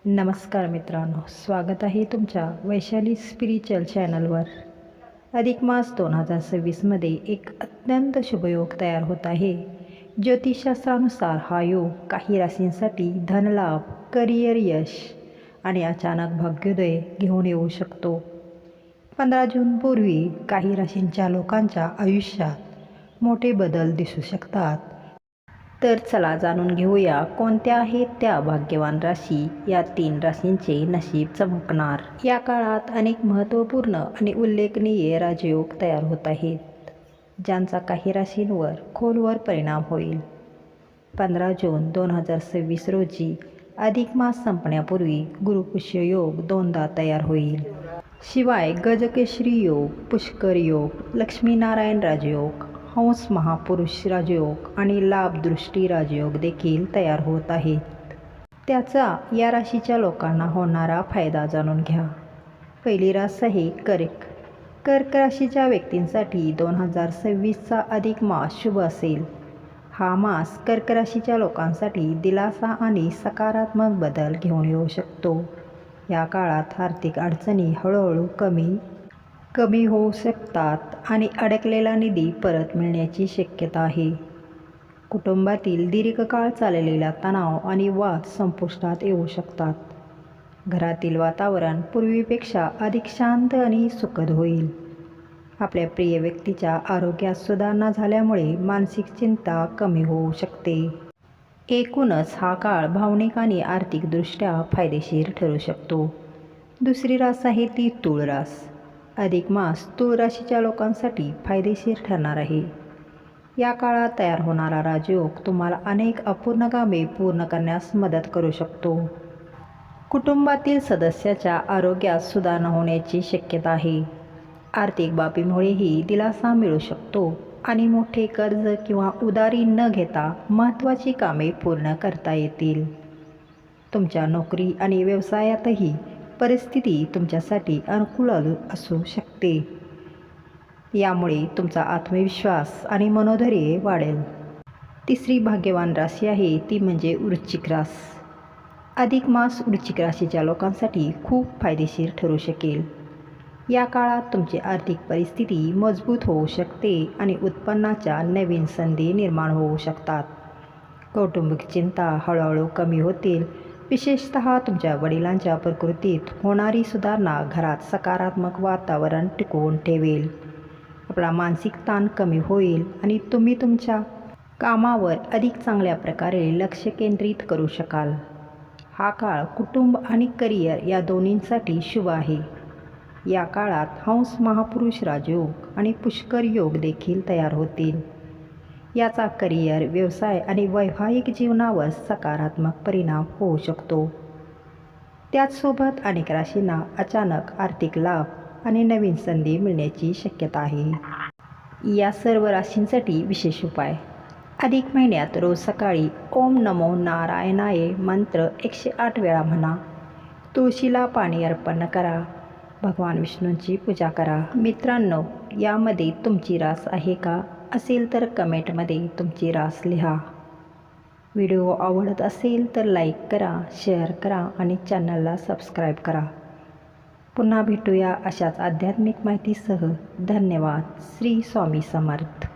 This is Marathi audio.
नमस्कार मित्रांनो, स्वागत आहे तुमच्या वैशाली स्पिरिच्युअल चॅनलवर। अधिक मास 2026मध्ये एक अत्यंत शुभयोग तयार होत आहे। ज्योतिषशास्त्रानुसार हा योग काही राशींसाठी धनलाभ, करिअर यश आणि अचानक भाग्योदय घेऊन येऊ शकतो। 15 जूनपूर्वी काही राशींच्या लोकांच्या आयुष्यात मोठे बदल दिसू शकतात। तर चला जाणून घेऊया कोणत्या आहेत त्या भाग्यवान राशी। या 3 राशींचे नशीब चमकणार। या काळात अनेक महत्त्वपूर्ण आणि उल्लेखनीय राजयोग तयार होत आहेत, ज्यांचा काही राशींवर खोलवर परिणाम होईल। 15 जून 2026 रोजी अधिक मास संपण्यापूर्वी गुरुपुष्य योग दोनदा तयार होईल। शिवाय गजकेशरी योग, पुष्कर योग, लक्ष्मीनारायण राजयोग, हंस महापुरुष राजयोग आणि लाभ दृष्टी राजयोग देखील तयार होत आहेत। त्याचा या राशीच्या लोकांना होणारा फायदा जाणून घ्या। पहिली रास आहे कर्क राशीच्या व्यक्तींसाठी 2026चा अधिक मास शुभ असेल। हा मास कर्क राशीच्या लोकांसाठी दिलासा आणि सकारात्मक बदल घेऊन येऊ शकतो। या काळात आर्थिक अडचणी हळूहळू कमी होऊ शकतात आणि अडकलेला निधी परत मिळण्याची शक्यता आहे। कुटुंबातील दीर्घकाळ चाललेला तणाव आणि वाद संपुष्टात येऊ शकतात। घरातील वातावरण पूर्वीपेक्षा अधिक शांत आणि सुखद होईल। आपल्या प्रिय व्यक्तीच्या आरोग्यात सुधारणा झाल्यामुळे मानसिक चिंता कमी होऊ शकते। एकूणच हा काळ भावनिक आणि आर्थिकदृष्ट्या फायदेशीर ठरू शकतो। दुसरी रास आहे ती तूळ रास। अधिक मास तूळ राशीच्या लोकांसाठी फायदेशीर ठरणार आहे। या काळात तयार होणारा राजयोग तुम्हाला अनेक अपूर्ण कामे पूर्ण करण्यास मदत करू शकतो। कुटुंबातील सदस्याच्या आरोग्यात सुधारणा होण्याची शक्यता आहे। आर्थिक बाबीमुळेही दिलासा मिळू शकतो आणि मोठे कर्ज किंवा उधारी न घेता महत्त्वाची कामे पूर्ण करता येतील। तुमच्या नोकरी आणि व्यवसायातही परिस्थिती तुमच्यासाठी अनुकूल असू शकते। यामुळे तुमचा आत्मविश्वास आणि मनोधैर्य वाढेल। तिसरी भाग्यवान राशी आहे ती म्हणजे वृश्चिक रास। अधिक मास वृश्चिक राशीच्या लोकांसाठी खूप फायदेशीर ठरू शकेल। या काळात तुमची आर्थिक परिस्थिती मजबूत होऊ शकते आणि उत्पन्नाच्या नवीन संधी निर्माण होऊ शकतात। कौटुंबिक चिंता हळूहळू कमी होतील। विशेषतः तुमच्या वडिलांच्या प्रकृतीत होणारी सुधारणा घरात सकारात्मक वातावरण टिकवून ठेवेल। आपला मानसिक ताण कमी होईल आणि तुम्ही तुमच्या कामावर अधिक चांगल्या प्रकारे लक्ष केंद्रित करू शकाल। हा काळ कुटुंब आणि करिअर या दोन्हींसाठी शुभ आहे। या काळात हंस महापुरुष राजयोग आणि पुष्कर योग देखील तयार होतील। याचा करिअर, व्यवसाय आणि वैवाहिक जीवनावर सकारात्मक परिणाम होऊ शकतो। त्याचसोबत अनेक राशींना अचानक आर्थिक लाभ आणि नवीन संधी मिळण्याची शक्यता आहे। या सर्व राशींसाठी विशेष उपाय। अधिक महिन्यात रोज सकाळी ओम नमो नारायणाय मंत्र 108 वेळा म्हणा। तुळशीला पाणी अर्पण करा। भगवान विष्णूंची पूजा करा। मित्रांनो, यामध्ये तुमची रास आहे का? असेल तर कमेंटमध्ये तुमची रास लिहा। व्हिडिओ आवडत असेल तर लाईक करा, शेअर करा आणि चॅनलला सबस्क्राईब करा। पुन्हा भेटूया अशाच आध्यात्मिक माहितीसह। धन्यवाद। श्री स्वामी समर्थ।